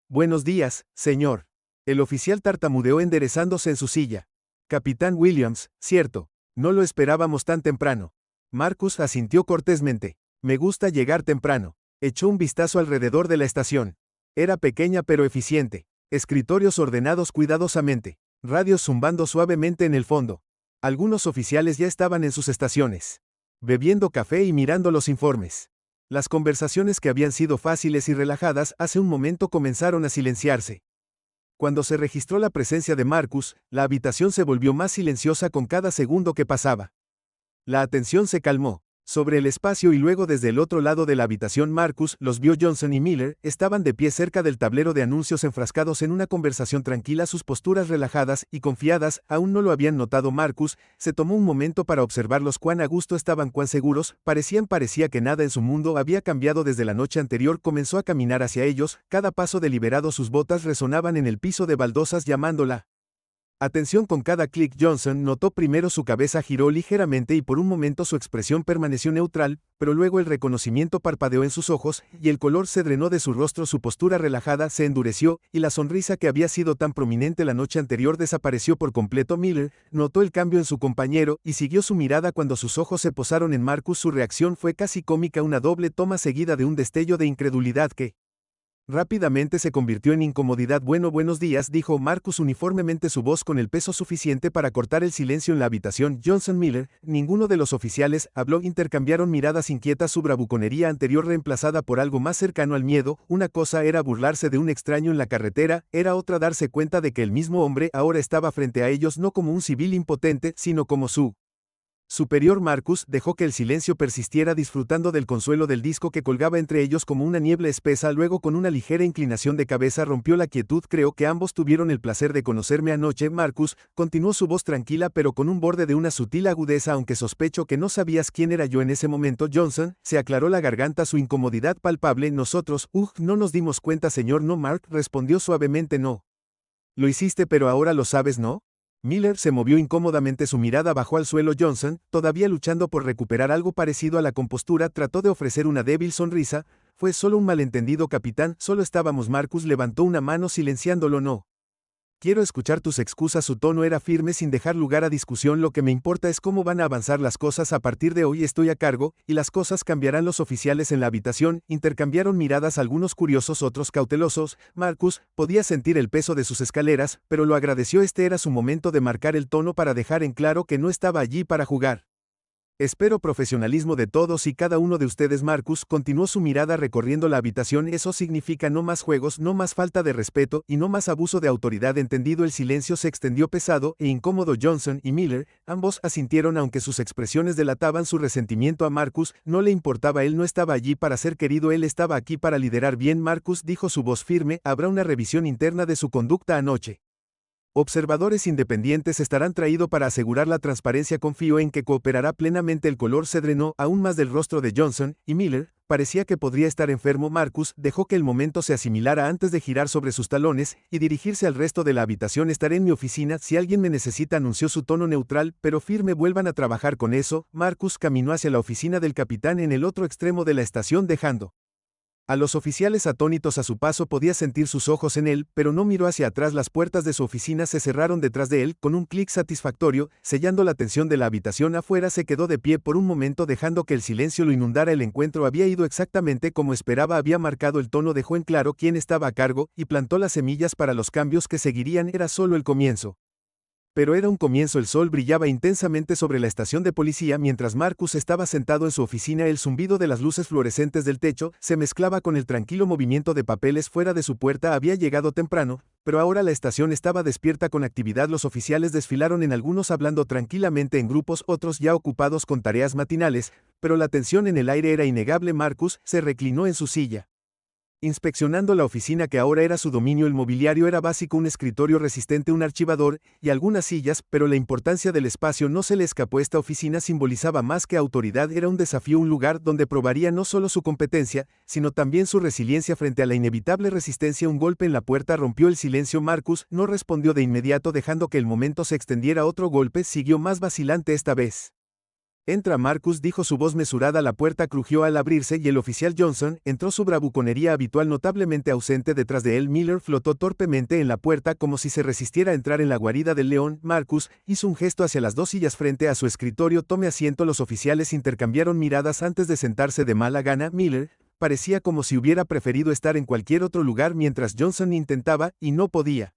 Buenos días, señor. El oficial tartamudeó enderezándose en su silla. Capitán Williams, cierto. No lo esperábamos tan temprano. Marcus asintió cortésmente. Me gusta llegar temprano. Echó un vistazo alrededor de la estación. Era pequeña pero eficiente. Escritorios ordenados cuidadosamente. Radios zumbando suavemente en el fondo. Algunos oficiales ya estaban en sus estaciones, bebiendo café y mirando los informes. Las conversaciones que habían sido fáciles y relajadas hace un momento comenzaron a silenciarse. Cuando se registró la presencia de Marcus, la habitación se volvió más silenciosa con cada segundo que pasaba. La atención se calmó. Sobre el espacio y luego desde el otro lado de la habitación Marcus los vio. Johnson y Miller estaban de pie cerca del tablero de anuncios enfrascados en una conversación tranquila, sus posturas relajadas y confiadas. Aún no lo habían notado. Marcus se tomó un momento para observarlos. Cuán a gusto estaban, cuán seguros parecía que nada en su mundo había cambiado desde la noche anterior. Comenzó a caminar hacia ellos, cada paso deliberado. Sus botas resonaban en el piso de baldosas llamándola Atención con cada clic. Johnson notó primero su cabeza giró ligeramente y por un momento su expresión permaneció neutral, pero luego el reconocimiento parpadeó en sus ojos, y el color se drenó de su rostro, su postura relajada se endureció, y la sonrisa que había sido tan prominente la noche anterior desapareció por completo. Miller notó el cambio en su compañero, y siguió su mirada cuando sus ojos se posaron en Marcus. Su reacción fue casi cómica, una doble toma seguida de un destello de incredulidad que rápidamente se convirtió en incomodidad. Buenos días, dijo Marcus uniformemente, su voz con el peso suficiente para cortar el silencio en la habitación. Johnson, Miller, ninguno de los oficiales habló. Intercambiaron miradas inquietas, su bravuconería anterior reemplazada por algo más cercano al miedo. Una cosa era burlarse de un extraño en la carretera, era otra darse cuenta de que el mismo hombre ahora estaba frente a ellos, no como un civil impotente, sino como su superior. Marcus dejó que el silencio persistiera, disfrutando del consuelo del disco que colgaba entre ellos como una niebla espesa. Luego, con una ligera inclinación de cabeza, rompió la quietud. Creo que ambos tuvieron el placer de conocerme anoche, Marcus, continuó su voz tranquila pero con un borde de una sutil agudeza, aunque sospecho que no sabías quién era yo en ese momento. Johnson se aclaró la garganta, su incomodidad palpable. Nosotros, no nos dimos cuenta, señor. No, Mark respondió suavemente. No. Lo hiciste, pero ahora lo sabes, ¿no? Miller se movió incómodamente, su mirada bajó al suelo. Johnson, todavía luchando por recuperar algo parecido a la compostura, trató de ofrecer una débil sonrisa. Fue solo un malentendido, capitán, solo estábamos. Marcus levantó una mano silenciándolo. No quiero escuchar tus excusas. Su tono era firme sin dejar lugar a discusión. Lo que me importa es cómo van a avanzar las cosas. A partir de hoy estoy a cargo, y las cosas cambiarán. Los oficiales en la habitación intercambiaron miradas, algunos curiosos, otros cautelosos. Marcus podía sentir el peso de sus escaleras, pero lo agradeció. Este era su momento de marcar el tono para dejar en claro que no estaba allí para jugar. Espero profesionalismo de todos y cada uno de ustedes. Marcus continuó su mirada recorriendo la habitación. Eso significa no más juegos, no más falta de respeto y no más abuso de autoridad. Entendido. El silencio se extendió pesado e incómodo. Johnson y Miller, ambos asintieron, aunque sus expresiones delataban su resentimiento. A Marcus no le importaba, él no estaba allí para ser querido, él estaba aquí para liderar. Bien, Marcus, dijo, su voz firme, habrá una revisión interna de su conducta anoche. Observadores independientes estarán traídos para asegurar la transparencia. Confío en que cooperará plenamente. El color se drenó aún más del rostro de Johnson, y Miller parecía que podría estar enfermo. Marcus dejó que el momento se asimilara antes de girar sobre sus talones y dirigirse al resto de la habitación. Estaré en mi oficina si alguien me necesita, anunció, su tono neutral pero firme. Vuelvan a trabajar con eso. Marcus caminó hacia la oficina del capitán en el otro extremo de la estación, dejando a los oficiales atónitos a su paso. Podía sentir sus ojos en él, pero no miró hacia atrás. Las puertas de su oficina se cerraron detrás de él con un clic satisfactorio, sellando la tensión de la habitación. Afuera se quedó de pie por un momento, dejando que el silencio lo inundara. El encuentro había ido exactamente como esperaba, había marcado el tono, dejó en claro quién estaba a cargo y plantó las semillas para los cambios que seguirían. Era solo el comienzo. Pero era un comienzo. El sol brillaba intensamente sobre la estación de policía mientras Marcus estaba sentado en su oficina. El zumbido de las luces fluorescentes del techo se mezclaba con el tranquilo movimiento de papeles fuera de su puerta. Había llegado temprano, pero ahora la estación estaba despierta con actividad. Los oficiales desfilaron, en algunos hablando tranquilamente en grupos, otros ya ocupados con tareas matinales, pero la tensión en el aire era innegable. Marcus se reclinó en su silla, inspeccionando la oficina que ahora era su dominio. El mobiliario era básico, un escritorio resistente, un archivador y algunas sillas, pero la importancia del espacio no se le escapó. Esta oficina simbolizaba más que autoridad, era un desafío, un lugar donde probaría no solo su competencia, sino también su resiliencia frente a la inevitable resistencia. Un golpe en la puerta rompió el silencio. Marcus no respondió de inmediato, dejando que el momento se extendiera. Otro golpe siguió, más vacilante esta vez. Entra, Marcus, dijo, su voz mesurada. La puerta crujió al abrirse y el oficial Johnson entró, su bravuconería habitual notablemente ausente detrás de él. Miller flotó torpemente en la puerta como si se resistiera a entrar en la guarida del león. Marcus hizo un gesto hacia las dos sillas frente a su escritorio. Tome asiento. Los oficiales intercambiaron miradas antes de sentarse de mala gana. Miller parecía como si hubiera preferido estar en cualquier otro lugar mientras Johnson intentaba, y no podía,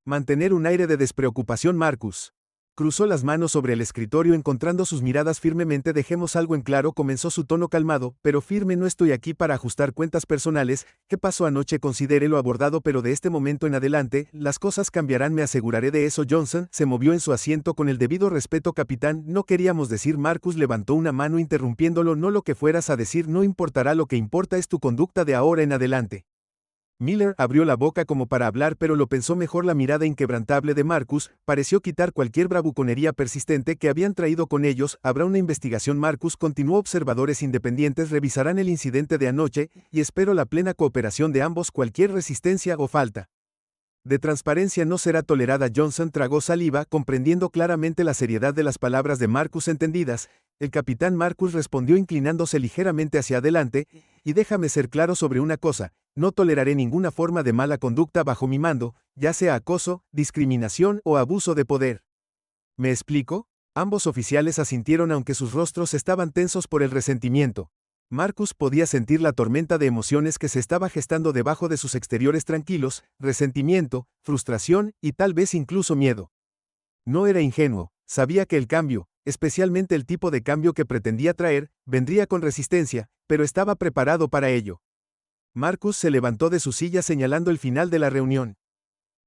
mantener un aire de despreocupación. Marcus cruzó las manos sobre el escritorio, encontrando sus miradas firmemente. Dejemos algo en claro, comenzó, su tono calmado pero firme. No estoy aquí para ajustar cuentas personales. ¿Qué pasó anoche? Considérelo abordado, pero de este momento en adelante, las cosas cambiarán, me aseguraré de eso. Johnson se movió en su asiento. Con el debido respeto, capitán, no queríamos decir. Marcus levantó una mano interrumpiéndolo. No lo que fueras a decir no importará, lo que importa es tu conducta de ahora en adelante. Miller abrió la boca como para hablar, pero lo pensó mejor. La mirada inquebrantable de Marcus pareció quitar cualquier bravuconería persistente que habían traído con ellos. Habrá una investigación, Marcus continuó. Observadores independientes revisarán el incidente de anoche, y espero la plena cooperación de ambos. Cualquier resistencia o falta De transparencia no será tolerada. Johnson tragó saliva, comprendiendo claramente la seriedad de las palabras de Marcus entendidas. El capitán Marcus respondió inclinándose ligeramente hacia adelante, y déjame ser claro sobre una cosa, no toleraré ninguna forma de mala conducta bajo mi mando, ya sea acoso, discriminación o abuso de poder. ¿Me explico? Ambos oficiales asintieron aunque sus rostros estaban tensos por el resentimiento. Marcus podía sentir la tormenta de emociones que se estaba gestando debajo de sus exteriores tranquilos, resentimiento, frustración y tal vez incluso miedo. No era ingenuo, sabía que el cambio, especialmente el tipo de cambio que pretendía traer, vendría con resistencia, pero estaba preparado para ello. Marcus se levantó de su silla señalando el final de la reunión.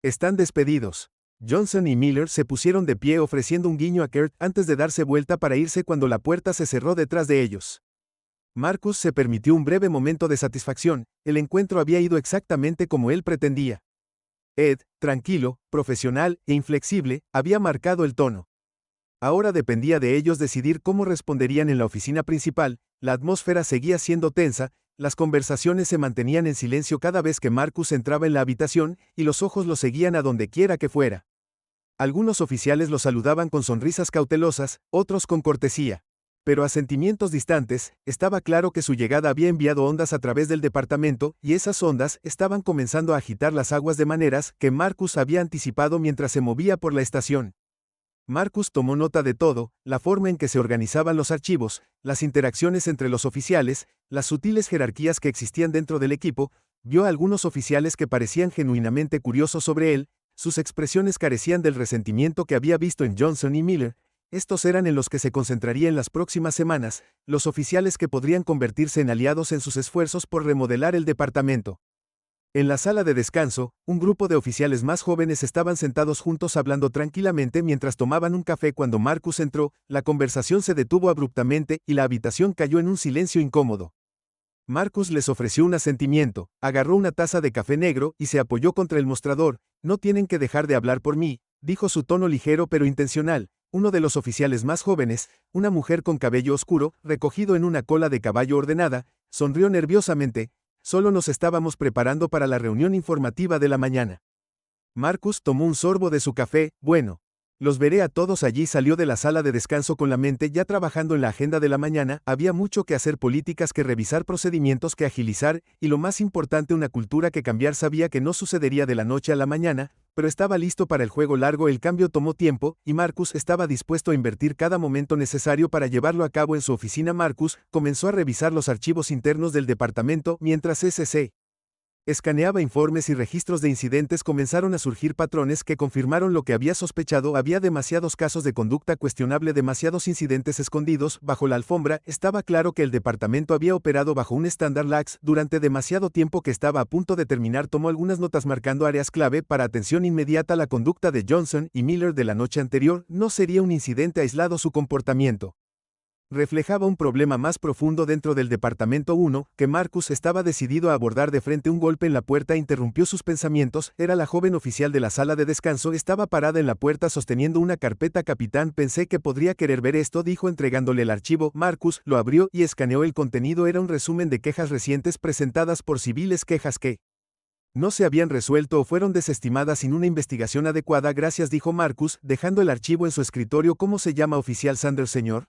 Están despedidos. Johnson y Miller se pusieron de pie ofreciendo un guiño a Kurt antes de darse vuelta para irse cuando la puerta se cerró detrás de ellos. Marcus se permitió un breve momento de satisfacción, el encuentro había ido exactamente como él pretendía. Ed, tranquilo, profesional e inflexible, había marcado el tono. Ahora dependía de ellos decidir cómo responderían en la oficina principal, la atmósfera seguía siendo tensa, las conversaciones se mantenían en silencio cada vez que Marcus entraba en la habitación, y los ojos lo seguían a donde quiera que fuera. Algunos oficiales lo saludaban con sonrisas cautelosas, otros con cortesía. Pero a sentimientos distantes, estaba claro que su llegada había enviado ondas a través del departamento, y esas ondas estaban comenzando a agitar las aguas de maneras que Marcus había anticipado mientras se movía por la estación. Marcus tomó nota de todo, la forma en que se organizaban los archivos, las interacciones entre los oficiales, las sutiles jerarquías que existían dentro del equipo, vio a algunos oficiales que parecían genuinamente curiosos sobre él, sus expresiones carecían del resentimiento que había visto en Johnson y Miller. Estos eran en los que se concentraría en las próximas semanas, los oficiales que podrían convertirse en aliados en sus esfuerzos por remodelar el departamento. En la sala de descanso, un grupo de oficiales más jóvenes estaban sentados juntos hablando tranquilamente mientras tomaban un café. Cuando Marcus entró, la conversación se detuvo abruptamente y la habitación cayó en un silencio incómodo. Marcus les ofreció un asentimiento, agarró una taza de café negro y se apoyó contra el mostrador. No tienen que dejar de hablar por mí, dijo su tono ligero pero intencional. Uno de los oficiales más jóvenes, una mujer con cabello oscuro, recogido en una cola de caballo ordenada, sonrió nerviosamente. Solo nos estábamos preparando para la reunión informativa de la mañana. Marcus tomó un sorbo de su café. Bueno, los veré a todos allí. Salió de la sala de descanso con la mente ya trabajando en la agenda de la mañana. Había mucho que hacer, políticas que revisar, procedimientos que agilizar, y lo más importante, una cultura que cambiar. Sabía que no sucedería de la noche a la mañana, pero estaba listo para el juego largo. El cambio tomó tiempo, y Marcus estaba dispuesto a invertir cada momento necesario para llevarlo a cabo. En su oficina, Marcus comenzó a revisar los archivos internos del departamento mientras SC escaneaba informes y registros de incidentes. Comenzaron a surgir patrones que confirmaron lo que había sospechado. Había demasiados casos de conducta cuestionable, demasiados incidentes escondidos bajo la alfombra. Estaba claro que el departamento había operado bajo un estándar lax durante demasiado tiempo que estaba a punto de terminar. Tomó algunas notas marcando áreas clave para atención inmediata. La conducta de Johnson y Miller de la noche anterior no sería un incidente aislado. Su comportamiento reflejaba un problema más profundo dentro del departamento 1, que Marcus estaba decidido a abordar de frente. Un golpe en la puerta interrumpió sus pensamientos. Era la joven oficial de la sala de descanso. Estaba parada en la puerta sosteniendo una carpeta. Capitán, pensé que podría querer ver esto, dijo entregándole el archivo. Marcus lo abrió y escaneó el contenido. Era un resumen de quejas recientes presentadas por civiles, quejas que no se habían resuelto o fueron desestimadas sin una investigación adecuada. Gracias, dijo Marcus, dejando el archivo en su escritorio. ¿Cómo se llama, oficial Sanders, señor?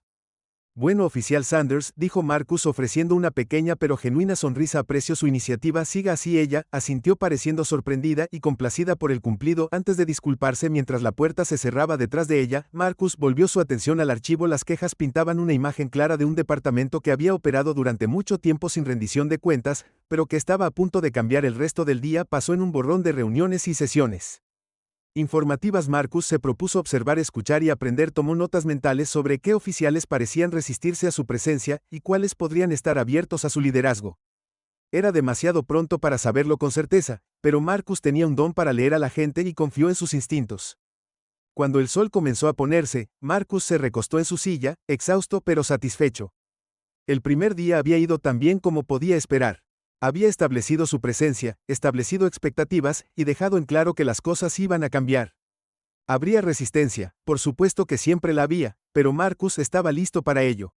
Bueno, oficial Sanders, dijo Marcus ofreciendo una pequeña pero genuina sonrisa. Aprecio su iniciativa. Siga así. Ella asintió pareciendo sorprendida y complacida por el cumplido. Antes de disculparse mientras la puerta se cerraba detrás de ella, Marcus volvió su atención al archivo. Las quejas pintaban una imagen clara de un departamento que había operado durante mucho tiempo sin rendición de cuentas, pero que estaba a punto de cambiar. El resto del día pasó en un borrón de reuniones y sesiones informativas. Marcus se propuso observar, escuchar y aprender. Tomó notas mentales sobre qué oficiales parecían resistirse a su presencia y cuáles podrían estar abiertos a su liderazgo. Era demasiado pronto para saberlo con certeza, pero Marcus tenía un don para leer a la gente y confió en sus instintos. Cuando el sol comenzó a ponerse, Marcus se recostó en su silla, exhausto pero satisfecho. El primer día había ido tan bien como podía esperar. Había establecido su presencia, establecido expectativas y dejado en claro que las cosas iban a cambiar. Habría resistencia, por supuesto que siempre la había, pero Marcus estaba listo para ello.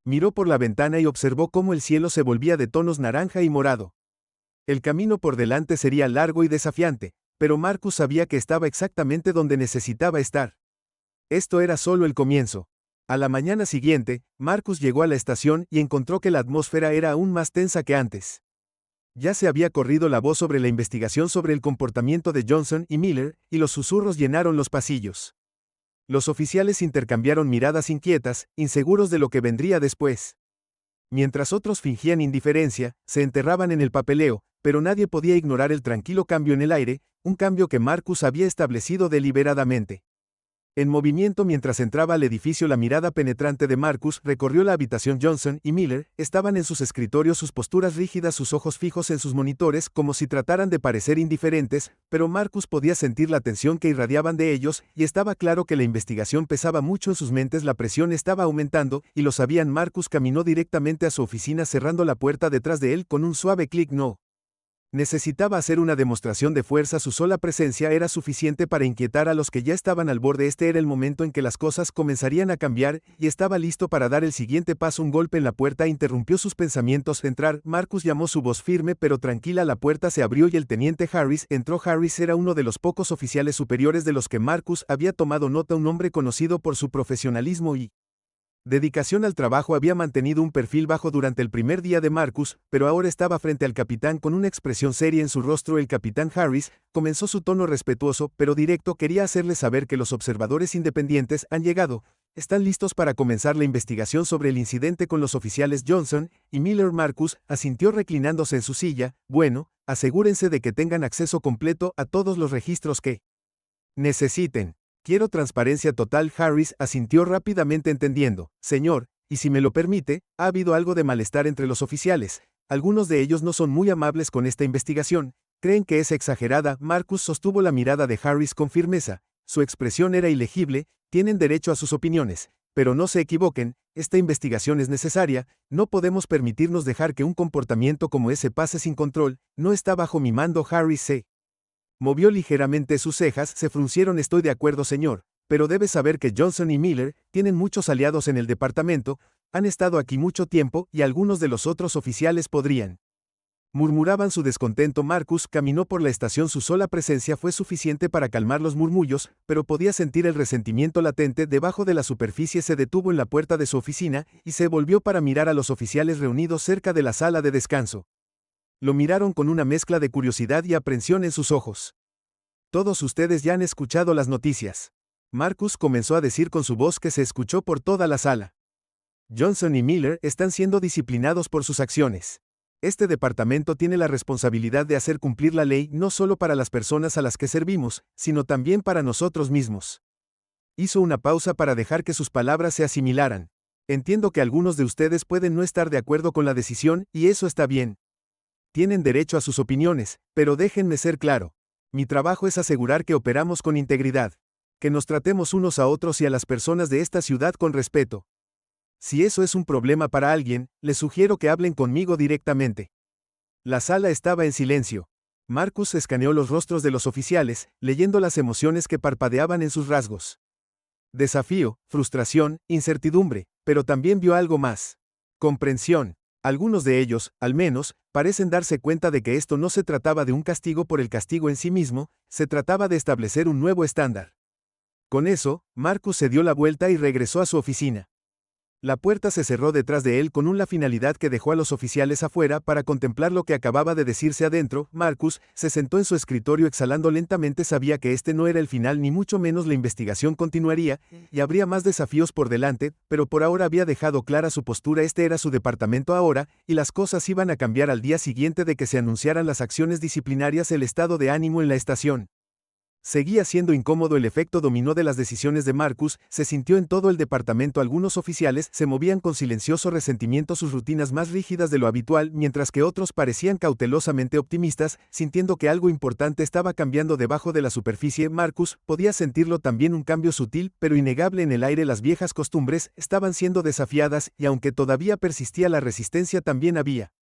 Miró por la ventana y observó cómo el cielo se volvía de tonos naranja y morado. El camino por delante sería largo y desafiante, pero Marcus sabía que estaba exactamente donde necesitaba estar. Esto era solo el comienzo. A la mañana siguiente, Marcus llegó a la estación y encontró que la atmósfera era aún más tensa que antes. Ya se había corrido la voz sobre la investigación sobre el comportamiento de Johnson y Miller, y los susurros llenaron los pasillos. Los oficiales intercambiaron miradas inquietas, inseguros de lo que vendría después. Mientras otros fingían indiferencia, se enterraban en el papeleo, pero nadie podía ignorar el tranquilo cambio en el aire, un cambio que Marcus había establecido deliberadamente. En movimiento mientras entraba al edificio, la mirada penetrante de Marcus recorrió la habitación. Johnson y Miller estaban en sus escritorios, sus posturas rígidas, sus ojos fijos en sus monitores, como si trataran de parecer indiferentes, pero Marcus podía sentir la tensión que irradiaban de ellos, y estaba claro que la investigación pesaba mucho en sus mentes. La presión estaba aumentando, y lo sabían. Marcus caminó directamente a su oficina, cerrando la puerta detrás de él con un suave clic. No necesitaba hacer una demostración de fuerza, su sola presencia era suficiente para inquietar a los que ya estaban al borde. Este era el momento en que las cosas comenzarían a cambiar, y estaba listo para dar el siguiente paso. Un golpe en la puerta interrumpió sus pensamientos. Entrar. Marcus llamó, su voz firme pero tranquila. La puerta se abrió y el teniente Harris entró. Harris era uno de los pocos oficiales superiores de los que Marcus había tomado nota, un hombre conocido por su profesionalismo y dedicación al trabajo. Había mantenido un perfil bajo durante el primer día de Marcus, pero ahora estaba frente al capitán con una expresión seria en su rostro. El capitán Harris comenzó su tono respetuoso pero directo. Quería hacerle saber que los observadores independientes han llegado. Están listos para comenzar la investigación sobre el incidente con los oficiales Johnson y Miller. Marcus asintió reclinándose en su silla. Bueno, asegúrense de que tengan acceso completo a todos los registros que necesiten. Quiero transparencia total. Harris asintió rápidamente, entendiendo. Señor, y si me lo permite, ha habido algo de malestar entre los oficiales. Algunos de ellos no son muy amables con esta investigación. Creen que es exagerada. Marcus sostuvo la mirada de Harris con firmeza. Su expresión era ilegible. Tienen derecho a sus opiniones, pero no se equivoquen, esta investigación es necesaria. No podemos permitirnos dejar que un comportamiento como ese pase sin control. No está bajo mi mando. Harris se movió ligeramente, sus cejas se fruncieron. Estoy de acuerdo, señor, pero debe saber que Johnson y Miller tienen muchos aliados en el departamento, han estado aquí mucho tiempo y algunos de los otros oficiales podrían. Murmuraban su descontento. Marcus caminó por la estación. Su sola presencia fue suficiente para calmar los murmullos, pero podía sentir el resentimiento latente debajo de la superficie. Se detuvo en la puerta de su oficina y se volvió para mirar a los oficiales reunidos cerca de la sala de descanso. Lo miraron con una mezcla de curiosidad y aprensión en sus ojos. Todos ustedes ya han escuchado las noticias. Marcus comenzó a decir con su voz que se escuchó por toda la sala. Johnson y Miller están siendo disciplinados por sus acciones. Este departamento tiene la responsabilidad de hacer cumplir la ley, no solo para las personas a las que servimos, sino también para nosotros mismos. Hizo una pausa para dejar que sus palabras se asimilaran. Entiendo que algunos de ustedes pueden no estar de acuerdo con la decisión, y eso está bien. Tienen derecho a sus opiniones, pero déjenme ser claro. Mi trabajo es asegurar que operamos con integridad, que nos tratemos unos a otros y a las personas de esta ciudad con respeto. Si eso es un problema para alguien, les sugiero que hablen conmigo directamente. La sala estaba en silencio. Marcus escaneó los rostros de los oficiales, leyendo las emociones que parpadeaban en sus rasgos. Desafío, frustración, incertidumbre, pero también vio algo más. Comprensión. Algunos de ellos, al menos, parecen darse cuenta de que esto no se trataba de un castigo por el castigo en sí mismo, se trataba de establecer un nuevo estándar. Con eso, Marcus se dio la vuelta y regresó a su oficina. La puerta se cerró detrás de él con la finalidad que dejó a los oficiales afuera para contemplar lo que acababa de decirse adentro. Marcus se sentó en su escritorio exhalando lentamente. Sabía que este no era el final, ni mucho menos. La investigación continuaría, y habría más desafíos por delante, pero por ahora había dejado clara su postura. Este era su departamento ahora, y las cosas iban a cambiar al día siguiente de que se anunciaran las acciones disciplinarias. El estado de ánimo en la estación seguía siendo incómodo. El efecto dominó de las decisiones de Marcus se sintió en todo el departamento. Algunos oficiales se movían con silencioso resentimiento, sus rutinas más rígidas de lo habitual, mientras que otros parecían cautelosamente optimistas, sintiendo que algo importante estaba cambiando debajo de la superficie. Marcus podía sentirlo también, un cambio sutil pero innegable en el aire. Las viejas costumbres estaban siendo desafiadas, y aunque todavía persistía la resistencia, también había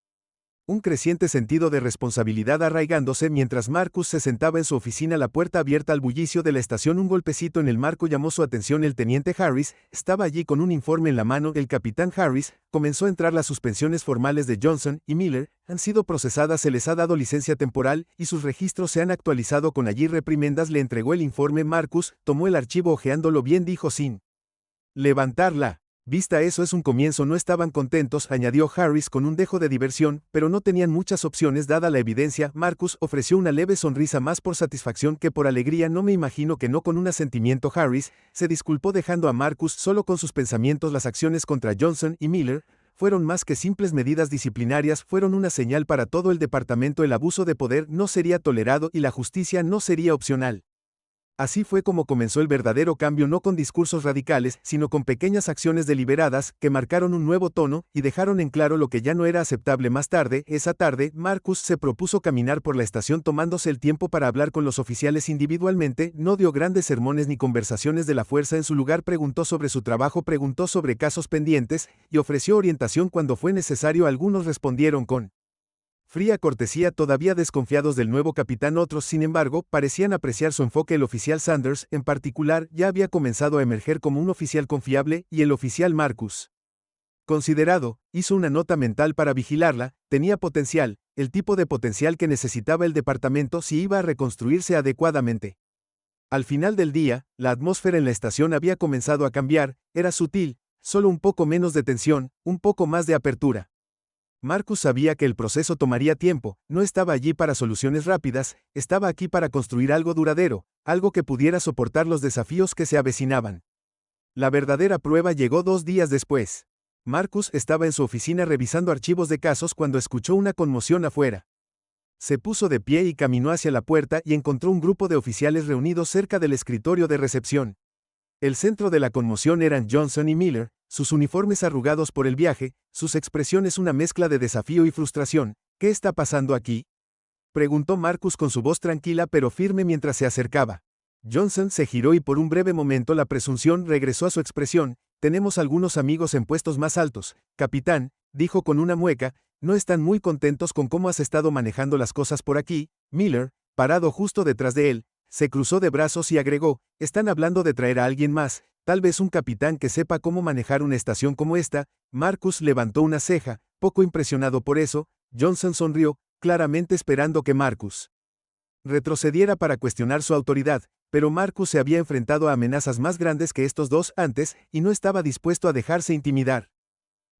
un creciente sentido de responsabilidad arraigándose mientras Marcus se sentaba en su oficina, la puerta abierta al bullicio de la estación. Un golpecito en el marco llamó su atención. El teniente Harris estaba allí con un informe en la mano. El capitán Harris comenzó a entrar. Las suspensiones formales de Johnson y Miller han sido procesadas, se les ha dado licencia temporal y sus registros se han actualizado con allí reprimendas. Le entregó el informe. Marcus tomó el archivo hojeándolo bien, dijo sin levantarla vista. Eso es un comienzo. No estaban contentos, añadió Harris con un dejo de diversión, pero no tenían muchas opciones dada la evidencia. Marcus ofreció una leve sonrisa, más por satisfacción que por alegría. No me imagino que no, con un asentimiento. Harris se disculpó dejando a Marcus solo con sus pensamientos. Las acciones contra Johnson y Miller fueron más que simples medidas disciplinarias, fueron una señal para todo el departamento. El abuso de poder no sería tolerado y la justicia no sería opcional. Así fue como comenzó el verdadero cambio, no con discursos radicales, sino con pequeñas acciones deliberadas, que marcaron un nuevo tono, y dejaron en claro lo que ya no era aceptable. Más tarde, esa tarde, Marcus se propuso caminar por la estación tomándose el tiempo para hablar con los oficiales individualmente. No dio grandes sermones ni conversaciones de la fuerza. En su lugar preguntó sobre su trabajo, preguntó sobre casos pendientes, y ofreció orientación cuando fue necesario. Algunos respondieron con fría cortesía, todavía desconfiados del nuevo capitán. Otros, sin embargo, parecían apreciar su enfoque. El oficial Sanders, en particular, ya había comenzado a emerger como un oficial confiable, y el oficial Marcus, considerado, hizo una nota mental para vigilarla. Tenía potencial, el tipo de potencial que necesitaba el departamento si iba a reconstruirse adecuadamente. Al final del día, la atmósfera en la estación había comenzado a cambiar, era sutil, solo un poco menos de tensión, un poco más de apertura. Marcus sabía que el proceso tomaría tiempo, no estaba allí para soluciones rápidas, estaba aquí para construir algo duradero, algo que pudiera soportar los desafíos que se avecinaban. La verdadera prueba llegó 2 días después. Marcus estaba en su oficina revisando archivos de casos cuando escuchó una conmoción afuera. Se puso de pie y caminó hacia la puerta y encontró un grupo de oficiales reunidos cerca del escritorio de recepción. El centro de la conmoción eran Johnson y Miller, sus uniformes arrugados por el viaje, sus expresiones una mezcla de desafío y frustración. ¿Qué está pasando aquí?, preguntó Marcus con su voz tranquila pero firme mientras se acercaba. Johnson se giró y por un breve momento la presunción regresó a su expresión. Tenemos algunos amigos en puestos más altos, capitán, dijo con una mueca, no están muy contentos con cómo has estado manejando las cosas por aquí. Miller, parado justo detrás de él, se cruzó de brazos y agregó, están hablando de traer a alguien más, tal vez un capitán que sepa cómo manejar una estación como esta. Marcus levantó una ceja, poco impresionado por eso. Johnson sonrió, claramente esperando que Marcus retrocediera para cuestionar su autoridad, pero Marcus se había enfrentado a amenazas más grandes que estos dos antes, y no estaba dispuesto a dejarse intimidar.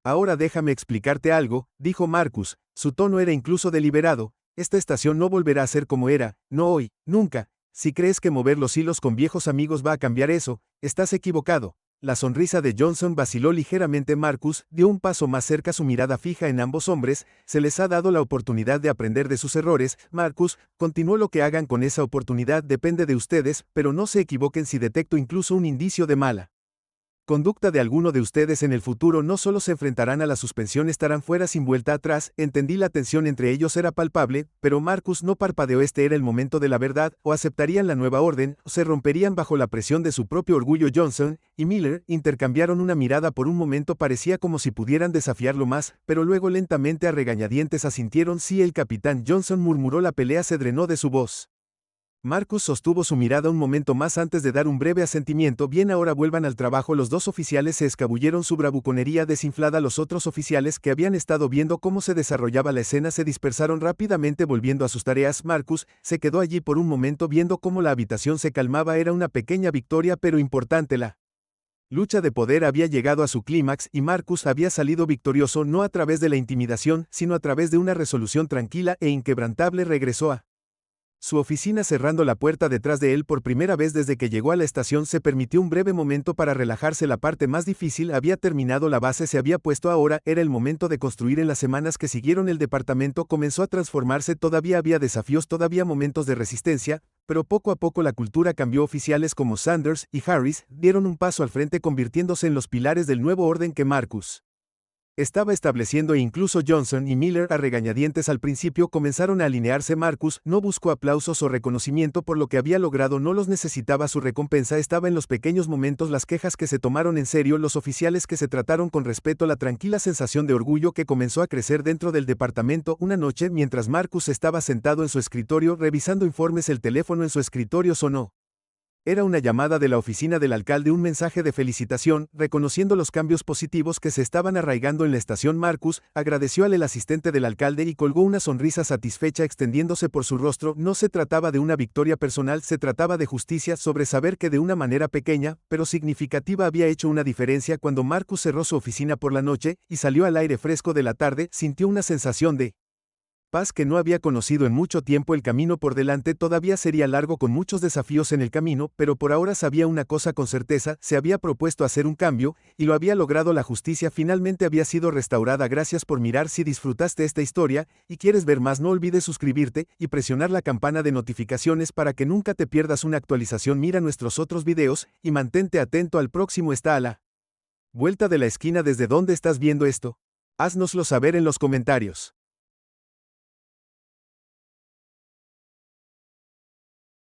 Ahora déjame explicarte algo, dijo Marcus, su tono era incluso deliberado, esta estación no volverá a ser como era, no hoy, nunca. Si crees que mover los hilos con viejos amigos va a cambiar eso, estás equivocado. La sonrisa de Johnson vaciló ligeramente. Marcus dio un paso más cerca, su mirada fija en ambos hombres. Se les ha dado la oportunidad de aprender de sus errores. Marcus, continuó, lo que hagan con esa oportunidad depende de ustedes, pero no se equivoquen si detecto incluso un indicio de mala conducta de alguno de ustedes en el futuro. No solo se enfrentarán a la suspensión, estarán fuera sin vuelta atrás. Entendí, la tensión entre ellos era palpable, pero Marcus no parpadeó. Este era el momento de la verdad, o aceptarían la nueva orden, o se romperían bajo la presión de su propio orgullo. Johnson y Miller intercambiaron una mirada. Por un momento parecía como si pudieran desafiarlo más, pero luego lentamente a regañadientes asintieron. Sí, el capitán Johnson murmuró. La pelea se drenó de su voz. Marcus sostuvo su mirada un momento más antes de dar un breve asentimiento. Bien, ahora vuelvan al trabajo. Los dos oficiales se escabulleron, su bravuconería desinflada. Los otros oficiales, que habían estado viendo cómo se desarrollaba la escena, se dispersaron rápidamente volviendo a sus tareas. Marcus se quedó allí por un momento viendo cómo la habitación se calmaba. Era una pequeña victoria pero importante. La lucha de poder había llegado a su clímax y Marcus había salido victorioso, no a través de la intimidación, sino a través de una resolución tranquila e inquebrantable. Regresó a su oficina cerrando la puerta detrás de él. Por primera vez desde que llegó a la estación se permitió un breve momento para relajarse. La parte más difícil había terminado, la base se había puesto, ahora era el momento de construir. En las semanas que siguieron el departamento comenzó a transformarse. Todavía había desafíos, todavía momentos de resistencia, pero poco a poco la cultura cambió. Oficiales como Sanders y Harris dieron un paso al frente, convirtiéndose en los pilares del nuevo orden que Marcus Estaba estableciendo e incluso Johnson y Miller a regañadientes al principio comenzaron a alinearse. Marcus no buscó aplausos o reconocimiento por lo que había logrado, no los necesitaba, su recompensa estaba en los pequeños momentos, las quejas que se tomaron en serio, los oficiales que se trataron con respeto, la tranquila sensación de orgullo que comenzó a crecer dentro del departamento. Una noche, mientras Marcus estaba sentado en su escritorio revisando informes, el teléfono en su escritorio sonó. Era una llamada de la oficina del alcalde, un mensaje de felicitación, reconociendo los cambios positivos que se estaban arraigando en la estación. Marcus agradeció al asistente del alcalde y colgó una sonrisa satisfecha extendiéndose por su rostro. No se trataba de una victoria personal, se trataba de justicia, sobre saber que de una manera pequeña, pero significativa, había hecho una diferencia. Cuando Marcus cerró su oficina por la noche y salió al aire fresco de la tarde, sintió una sensación de paz que no había conocido en mucho tiempo. El camino por delante todavía sería largo, con muchos desafíos en el camino, pero por ahora sabía una cosa con certeza: se había propuesto hacer un cambio, y lo había logrado. La justicia finalmente había sido restaurada. Gracias por mirar. Si disfrutaste esta historia y quieres ver más, no olvides suscribirte y presionar la campana de notificaciones para que nunca te pierdas una actualización. Mira nuestros otros videos y mantente atento al próximo. Está a la vuelta de la esquina. ¿Desde dónde estás viendo esto? Haznoslo saber en los comentarios.